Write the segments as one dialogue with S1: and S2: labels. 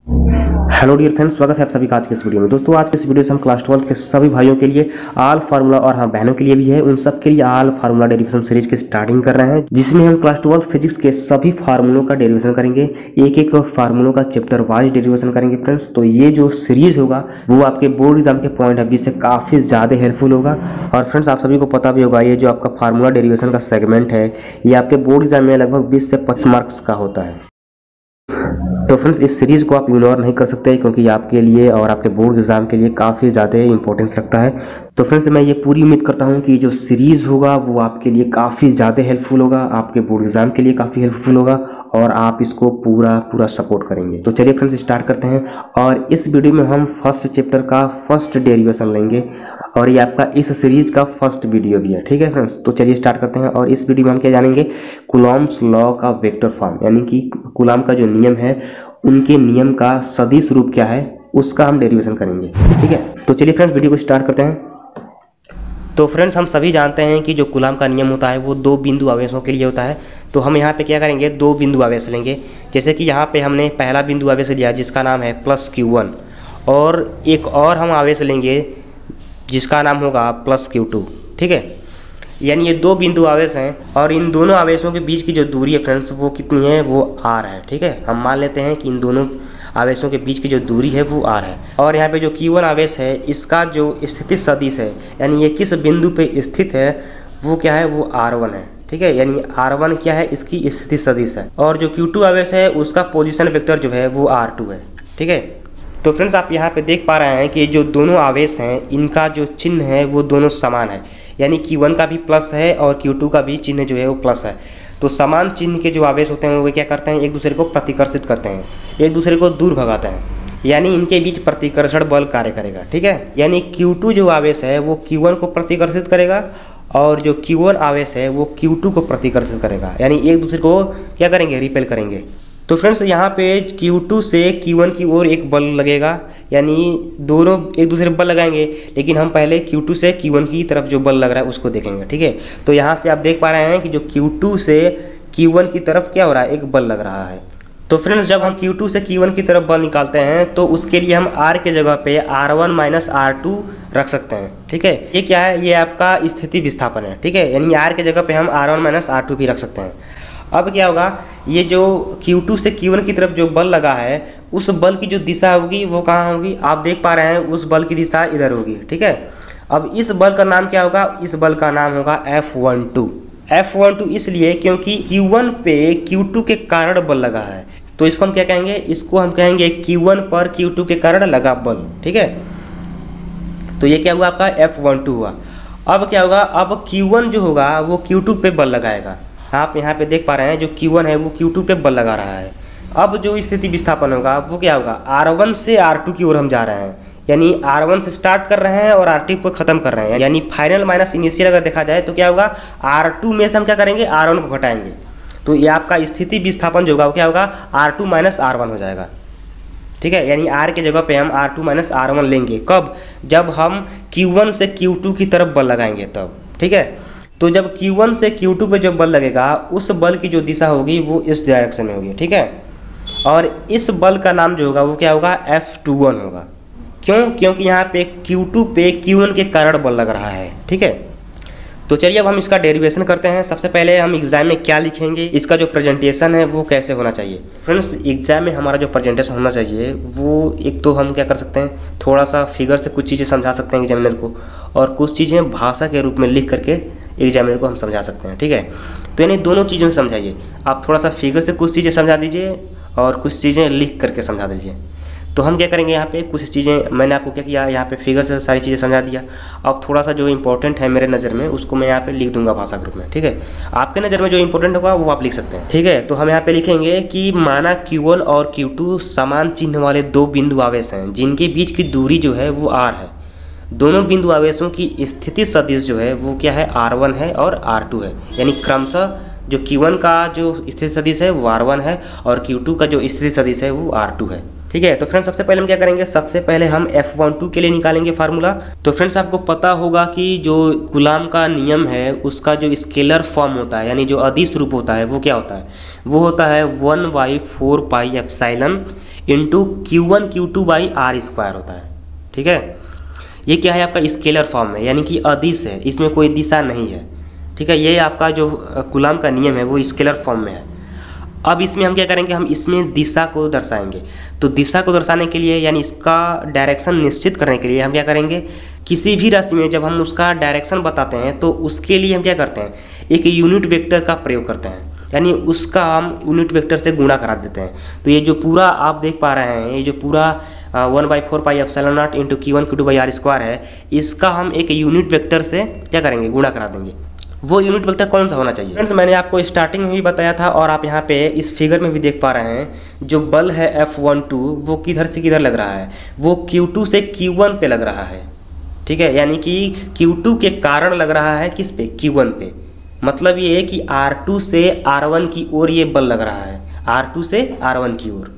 S1: Hello dear friends, स्वागत है आप सभी का आज के इस वीडियो में। दोस्तों, आज के इस वीडियो से हम क्लास 12 के सभी भाइयों के लिए आल फार्मूला और हाँ बहनों के लिए भी है, उन सब के लिए आल फार्मूला डेरिवेशन सीरीज की स्टार्टिंग कर रहे हैं, जिसमें हम क्लास 12 फिजिक्स के सभी फार्मूलों का डेरिवेशन करेंगे। एक एक फार्मूलों का चैप्टर वाइज डेरिवेशन करेंगे फ्रेंड्स। तो ये जो सीरीज होगा वो आपके बोर्ड एग्जाम के पॉइंट ऑफ व्यू से काफ़ी ज़्यादा हेल्पफुल होगा। और फ्रेंड्स, आप सभी को पता भी होगा, ये जो आपका फार्मूला डेरिवेशन का सेगमेंट है ये आपके बोर्ड एग्जाम में लगभग 20 से 25 मार्क्स का होता है। तो फ्रेंड्स, इस सीरीज़ को आप इग्नोर नहीं कर सकते, क्योंकि आपके लिए और आपके बोर्ड एग्जाम के लिए काफ़ी ज़्यादा इंपॉर्टेंस रखता है। तो फ्रेंड्स, मैं ये पूरी उम्मीद करता हूँ कि जो सीरीज़ होगा वो आपके लिए काफ़ी ज़्यादा हेल्पफुल होगा, आपके बोर्ड एग्जाम के लिए काफ़ी हेल्पफुल होगा और आप इसको पूरा सपोर्ट करेंगे। तो चलिए फ्रेंड्स, स्टार्ट करते हैं। और इस वीडियो में हम फर्स्ट चैप्टर का फर्स्ट डेरिवेशन लेंगे और ये आपका इस सीरीज़ का फर्स्ट वीडियो भी है। ठीक है फ्रेंड्स, तो चलिए स्टार्ट करते हैं। और इस वीडियो में हम क्या जानेंगे, कूलॉम्स लॉ का वेक्टर फॉर्म, यानी कि कूलॉम का जो नियम है उनके नियम का सदिश रूप क्या है उसका हम डेरिवेशन करेंगे। ठीक है, तो चलिए फ्रेंड्स वीडियो को स्टार्ट करते हैं। तो फ्रेंड्स, हम सभी जानते हैं कि जो कूलॉम का नियम होता है वो दो बिंदु आवेशों के लिए होता है। तो हम यहाँ पे क्या करेंगे, दो बिंदु आवेश लेंगे। जैसे कि यहाँ पे हमने पहला बिंदु आवेश लिया जिसका नाम है +Q1, और एक और हम आवेश लेंगे जिसका नाम होगा +Q2। ठीक है, यानी ये दो बिंदु आवेश हैं और इन दोनों आवेशों के बीच की जो दूरी है फ्रेंड्स वो कितनी है, वो r है। ठीक है, हम मान लेते हैं कि इन दोनों आवेशों के बीच की जो दूरी है वो r है। और यहाँ पे जो Q1 आवेश है इसका जो स्थिति सदिश है, यानी ये किस बिंदु पे स्थित है वो क्या है, वो r1 है। ठीक है, यानी r1 क्या है, इसकी स्थिति सदिश है। और जो Q2 आवेश है उसका पोजिशन वेक्टर जो है वो r2 है। ठीक है, तो फ्रेंड्स आप यहाँ पे देख पा रहे हैं कि जो दोनों आवेश हैं इनका जो चिन्ह है वो दोनों समान है, यानी Q1 का भी प्लस है और Q2 का भी चिन्ह जो है वो प्लस है। तो समान चिन्ह के जो आवेश होते हैं वो क्या करते हैं, एक दूसरे को प्रतिकर्षित करते हैं, एक दूसरे को दूर भगाते हैं, यानी इनके बीच प्रतिकर्षण बल कार्य करेगा। ठीक है, यानी Q2 जो आवेश है वो Q1 को प्रतिकर्षित करेगा और जो Q1 आवेश है वो Q2 को प्रतिकर्षित करेगा, यानी एक दूसरे को क्या करेंगे, रिपेल करेंगे। तो फ्रेंड्स यहाँ पे Q2 से Q1 की ओर एक बल लगेगा, यानी दोनों एक दूसरे बल लगाएंगे, लेकिन हम पहले Q2 से Q1 की तरफ जो बल लग रहा है उसको देखेंगे। ठीक है, तो यहाँ से आप देख पा रहे हैं कि जो Q2 से Q1 की तरफ क्या हो रहा है, एक बल लग रहा है। तो फ्रेंड्स, जब हम Q2 से Q1 की तरफ बल निकालते हैं तो उसके लिए हम R के जगह पे R1 - R2 रख सकते हैं। ठीक है, ये क्या है, ये आपका स्थिति विस्थापन है। ठीक है, यानी R के जगह पे हम R1 - R2 भी रख सकते हैं। अब क्या होगा, ये जो Q2 से Q1 की तरफ जो बल लगा है उस बल की जो दिशा होगी वो कहाँ होगी, आप देख पा रहे हैं उस बल की दिशा इधर होगी। ठीक है, अब इस बल का नाम क्या होगा, इस बल का नाम होगा F12। F12 इसलिए क्योंकि Q1 पे Q2 के कारण बल लगा है, तो इसको हम क्या कहेंगे, इसको हम कहेंगे Q1 पर Q2 के कारण लगा बल। ठीक है, तो ये क्या हुआ, आपका F12 हुआ। अब क्या होगा, अब Q1 जो होगा वो Q2 पे बल लगाएगा। आप यहाँ पे देख पा रहे हैं जो Q1 है वो Q2 पे बल लगा रहा है। अब जो स्थिति विस्थापन होगा वो क्या होगा, R1 से R2 की ओर हम जा रहे हैं, यानी R1 से स्टार्ट कर रहे हैं और R2 पर ख़त्म कर रहे हैं, यानी फाइनल माइनस इनिशियल अगर देखा जाए तो क्या होगा, R2 में से हम क्या करेंगे, R1 को घटाएंगे। तो ये आपका स्थिति विस्थापन जो होगा वो क्या होगा, R2 - R1 हो जाएगा। ठीक है, यानी R के जगह पे हम R2 - R1 लेंगे। कब, जब हम Q1 से Q2 की तरफ बल लगाएंगे तब। ठीक है, तो जब Q1 से Q2 पे जब बल लगेगा उस बल की जो दिशा होगी वो इस डायरेक्शन में होगी। ठीक है, और इस बल का नाम जो होगा वो क्या होगा, F21 होगा। क्यों, क्योंकि यहाँ पे Q2 पे Q1 के कारण बल लग रहा है। ठीक है, तो चलिए अब हम इसका डेरिवेशन करते हैं। सबसे पहले हम एग्जाम में क्या लिखेंगे, इसका जो प्रेजेंटेशन है वो कैसे होना चाहिए। फ्रेंड्स, एग्जाम में हमारा जो प्रेजेंटेशन होना चाहिए वो एक तो हम क्या कर सकते हैं, थोड़ा सा फिगर से कुछ चीज़ें समझा सकते हैं एग्जामिनर को, और कुछ चीज़ें भाषा के रूप में लिख करके एग्जामिनर को हम समझा सकते हैं। ठीक है, तो यानी दोनों चीज़ों से समझाइए। आप थोड़ा सा फिगर से कुछ चीज़ें समझा दीजिए और कुछ चीज़ें लिख करके समझा दीजिए। तो हम क्या करेंगे, यहाँ पे कुछ चीज़ें मैंने आपको क्या किया, यहाँ पे फिगर से सारी चीज़ें समझा दिया। अब थोड़ा सा जो इंपॉर्टेंट है मेरे नज़र में उसको मैं यहाँ पे लिख दूंगा भाषा ग्रुप में। ठीक है, आपके नज़र में जो इंपॉर्टेंट होगा वो आप लिख सकते हैं। ठीक है, तो हम यहाँ पे लिखेंगे कि माना Q1 और Q2 समान चिन्ह वाले दो बिंदु आवेश हैं जिनके बीच की दूरी जो है वो R है। दोनों बिंदु आवेशों की स्थिति सदिश जो है वो क्या है, R1 है और R2 है, यानी क्रमशः जो Q1 का जो स्थिति सदिश है वो R1 है और Q2 का जो स्थिति सदिश है वो R2 है। ठीक है, तो फ्रेंड्स सबसे पहले हम क्या करेंगे, सबसे पहले हम F12 के लिए निकालेंगे फार्मूला। तो फ्रेंड्स आपको पता होगा कि जो कूलॉम का नियम है उसका जो स्केलर फॉर्म होता है, यानी जो अदिश रूप होता है वो क्या होता है, वो होता है 1/4 pi epsilon into Q1 Q2 by R square होता है। ठीक है, ये क्या है आपका स्केलर फॉर्म में, यानी कि अदिश है, इसमें कोई दिशा नहीं है। ठीक है, ये आपका जो कूलॉम का नियम है वो स्केलर फॉर्म में है। अब इसमें हम क्या करेंगे, हम इसमें दिशा को दर्शाएंगे। तो दिशा को दर्शाने के लिए यानी इसका डायरेक्शन निश्चित करने के लिए हम क्या करेंगे, किसी भी राशि में जब हम उसका डायरेक्शन बताते हैं तो उसके लिए हम क्या करते हैं, एक यूनिट वेक्टर का प्रयोग करते हैं, यानी उसका हम यूनिट वेक्टर से गुणा करा देते हैं। तो ये जो पूरा आप देख पा रहे हैं, ये जो पूरा 1/4 pi epsilon naught into Q1 Q2 by R square है, इसका हम एक यूनिट वेक्टर से क्या करेंगे, गुणा करा देंगे। वो यूनिट वेक्टर कौन सा होना चाहिए फ्रेंड्स, मैंने आपको स्टार्टिंग में भी बताया था और आप यहाँ पे इस फिगर में भी देख पा रहे हैं, जो बल है F12 वो किधर से किधर लग रहा है, वो Q2 से Q1 पे लग रहा है। ठीक है, यानी कि Q2 के कारण लग रहा है किस पे, Q1 पे। मतलब ये है कि R2 से R1 की ओर ये बल लग रहा है, R2 से R1 की ओर।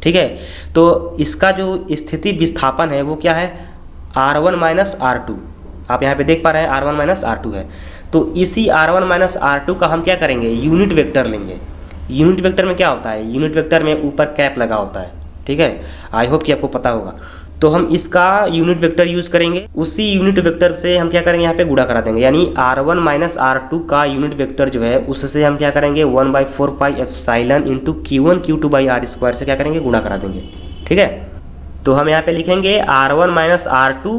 S1: ठीक है, तो इसका जो स्थिति विस्थापन है वो क्या है, R1 माइनस R2। आप यहाँ पे देख पा रहे हैं R1 माइनस R2 है। तो इसी R1 माइनस R2 का हम क्या करेंगे, यूनिट वेक्टर लेंगे। यूनिट वेक्टर में क्या होता है, यूनिट वेक्टर में ऊपर कैप लगा होता है। ठीक है, आई होप कि आपको पता होगा। तो हम इसका यूनिट वेक्टर यूज़ करेंगे, उसी यूनिट वेक्टर से हम क्या करेंगे, यहाँ पे गुणा करा देंगे। यानी R1 माइनस R2 का यूनिट वेक्टर जो है उससे हम क्या करेंगे, 1/4 pi epsilon into Q1 Q2 by R square से क्या करेंगे, गुणा करा देंगे। ठीक है, तो हम यहाँ पे लिखेंगे R1 माइनस R2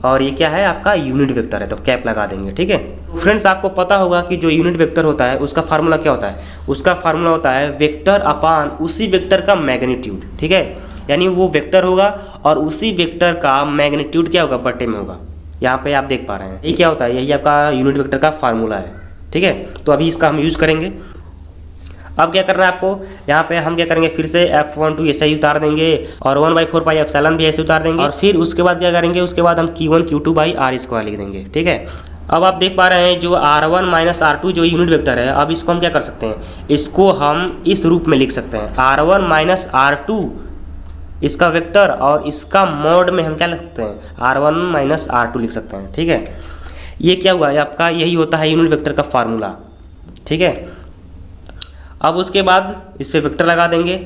S1: और ये क्या है आपका यूनिट वेक्टर है, तो कैप लगा देंगे। ठीक है फ्रेंड्स, आपको पता होगा कि जो यूनिट वेक्टर होता है उसका फार्मूला क्या होता है, उसका फार्मूला होता है वेक्टर अपान उसी वेक्टर का मैग्नीट्यूड। ठीक है, यानी वो वेक्टर होगा और उसी वेक्टर का मैग्नीट्यूड क्या होगा, बटे में होगा। यहाँ पे आप देख पा रहे हैं ये क्या होता है, यही आपका यूनिट वेक्टर का फार्मूला है। ठीक है, तो अभी इसका हम यूज़ करेंगे। अब क्या करना है आपको, यहाँ पे हम क्या करेंगे, फिर से F12 ऐसे ही उतार देंगे और 1/4 पाई एप्सिलॉन भी ऐसे उतार देंगे और फिर उसके बाद क्या करेंगे, उसके बाद हम Q1 Q2 by R square लिख देंगे। ठीक है, अब आप देख पा रहे हैं जो R1 माइनस R2 जो यूनिट वेक्टर है, अब इसको हम क्या कर सकते हैं, इसको हम इस रूप में लिख सकते हैं, R1 माइनस R2 इसका वेक्टर और इसका मॉड में हम क्या लिख सकते हैं, R1 माइनस R2 लिख सकते हैं। ठीक है, ये क्या हुआ, आपका यही होता है यूनिट वेक्टर का फार्मूला। ठीक है, अब उसके बाद इस पर वेक्टर लगा देंगे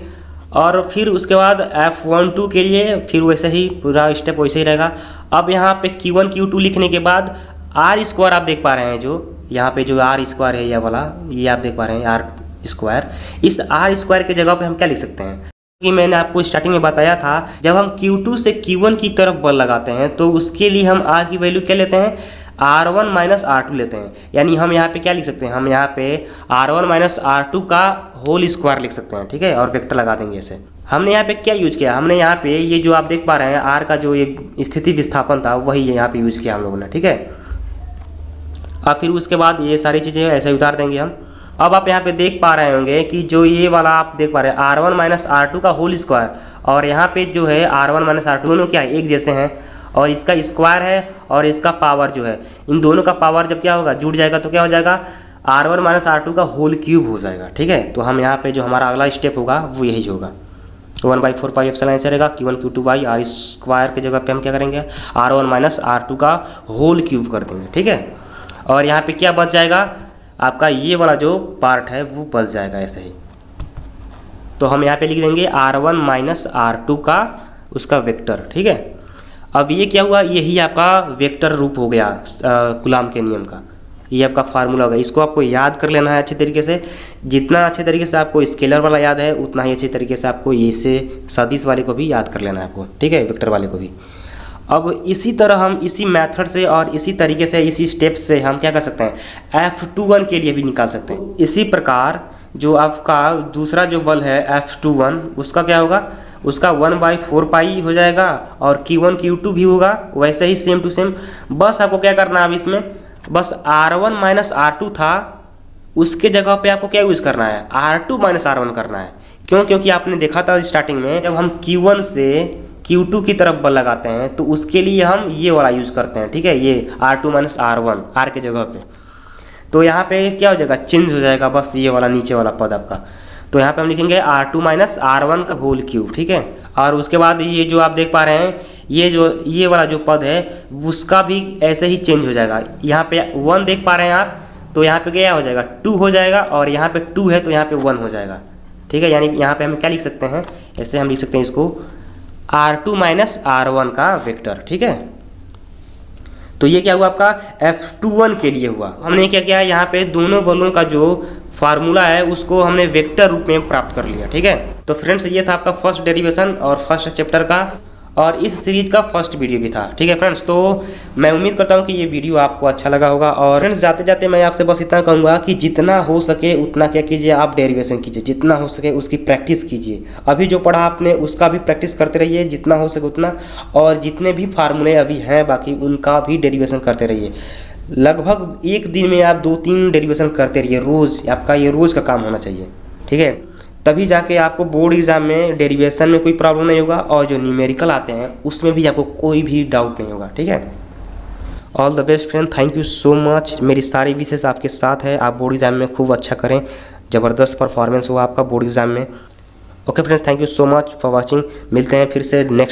S1: और फिर उसके बाद F12 के लिए फिर वैसे ही पूरा स्टेप वैसे ही रहेगा। अब यहाँ पे Q1 Q2 लिखने के बाद आर स्क्वायर आप देख पा रहे हैं, जो यहाँ पे जो आर स्क्वायर है ये वाला, ये आप देख पा रहे हैं आर स्क्वायर। इस आर स्क्वायर के जगह पे हम क्या लिख सकते हैं, कि मैंने आपको स्टार्टिंग में बताया था, जब हम Q2 से Q1 की तरफ बल लगाते हैं तो उसके लिए हम R की वैल्यू क्या लेते हैं, R1 माइनस R2 लेते हैं। यानी हम यहाँ पे क्या लिख सकते हैं, हम यहाँ पे R1 माइनस R2 का होल स्क्वायर लिख सकते हैं। ठीक है, और वेक्टर लगा देंगे ऐसे। हमने यहाँ पे क्या यूज किया, हमने यहाँ पे ये जो आप देख पा रहे हैं R का जो ये स्थिति विस्थापन था वही यहाँ पे यूज किया हम लोगों ने। ठीक है, अब फिर उसके बाद ये सारी चीज़ें ऐसे ही उतार देंगे हम। अब आप यहाँ पे देख पा रहे होंगे कि जो ये वाला आप देख पा रहे हैं R1 माइनस R2 का होल स्क्वायर और यहाँ पे जो है R1 माइनस R2 दोनों क्या है, एक जैसे हैं और इसका स्क्वायर है और इसका पावर जो है, इन दोनों का पावर जब क्या होगा, जुड़ जाएगा तो क्या हो जाएगा, R1 माइनस R2 का होल क्यूब हो जाएगा। ठीक है, तो हम यहाँ पे जो हमारा अगला स्टेप होगा वो यही होगा, 1/4 पाई एप्सिलॉन ऐसे रहेगा, Q1 Q2 by R square के जगह पे हम क्या करेंगे, R1 माइनस R2 का होल क्यूब कर देंगे। ठीक है, और यहाँ पे क्या बच जाएगा, आपका ये वाला जो पार्ट है वो बच जाएगा ऐसे ही। तो हम यहाँ पे लिख देंगे R1 माइनस R2 का उसका वेक्टर। ठीक है, अब ये क्या हुआ, यही आपका वेक्टर रूप हो गया कूलॉम के नियम का, ये आपका फार्मूला होगा। इसको आपको याद कर लेना है अच्छे तरीके से, जितना अच्छे तरीके से आपको स्केलर वाला याद है उतना ही अच्छे तरीके से आपको इसे सदिश वाले को भी याद कर लेना है आपको। ठीक है, वेक्टर वाले को भी। अब इसी तरह हम इसी मेथड से और इसी तरीके से इसी स्टेप से हम क्या कर सकते हैं, F21 के लिए भी निकाल सकते हैं। इसी प्रकार जो आपका दूसरा जो बल है F21 उसका क्या होगा, उसका 1/4 पाई हो जाएगा और Q1 Q2 भी होगा वैसे ही सेम टू सेम। बस आपको क्या करना है, अब इसमें बस R1 माइनस R2 था, उसके जगह पे आपको क्या यूज़ करना है, R2 माइनस R1 करना है। क्यों, क्योंकि आपने देखा था स्टार्टिंग में जब हम Q1 से Q2 की तरफ बल लगाते हैं तो उसके लिए हम ये वाला यूज़ करते हैं। ठीक है, ये R2 माइनस R1 R के जगह पे। तो यहाँ पे क्या हो जाएगा, चेंज हो जाएगा बस ये वाला नीचे वाला पद आपका। तो यहाँ पे हम लिखेंगे R2 माइनस R1 का होल क्यूब। ठीक है, और उसके बाद ये जो आप देख पा रहे हैं ये वाला जो पद है उसका भी ऐसे ही चेंज हो जाएगा। यहाँ पे 1 देख पा रहे हैं आप, तो यहाँ पे क्या हो जाएगा 2 हो जाएगा और यहाँ पे 2 है तो यहाँ पे 1 हो जाएगा। ठीक है। यानी यहाँ पे हम क्या लिख सकते हैं, ऐसे हम लिख सकते हैं इसको R2 माइनस R1 का वेक्टर, ठीक है। तो ये क्या हुआ आपका F21 के लिए हुआ। हमने क्या किया, यहाँ पे दोनों बलों का जो फार्मूला है उसको हमने वेक्टर रूप में प्राप्त कर लिया, ठीक है। तो फ्रेंड्स ये था आपका फर्स्ट डेरिवेशन और फर्स्ट चैप्टर का, और इस सीरीज का फर्स्ट वीडियो भी था, ठीक है फ्रेंड्स। तो मैं उम्मीद करता हूँ कि ये वीडियो आपको अच्छा लगा होगा। और फ्रेंड्स जाते जाते मैं आपसे बस इतना कहूँगा कि जितना हो सके उतना क्या कीजिए, आप डेरिवेशन कीजिए, जितना हो सके उसकी प्रैक्टिस कीजिए। अभी जो पढ़ा आपने उसका भी प्रैक्टिस करते रहिए जितना हो सके उतना, और जितने भी फार्मूले अभी हैं बाकी उनका भी डेरिवेशन करते रहिए। लगभग एक दिन में आप 2-3 डेरिवेशन करते रहिए रोज़, आपका ये रोज़ का काम होना चाहिए, ठीक है। तभी जाके आपको बोर्ड एग्जाम में डेरिवेशन में कोई प्रॉब्लम नहीं होगा, और जो न्यूमेरिकल आते हैं उसमें भी आपको कोई भी डाउट नहीं होगा, ठीक है। All the best friend, thank you so much. मेरी सारी विशेष आपके साथ है, आप बोर्ड एग्जाम में खूब अच्छा करें, ज़बरदस्त परफॉर्मेंस हो आपका बोर्ड एग्जाम में। Okay friends, thank you so much for watching. मिलते हैं फिर से नेक्स्ट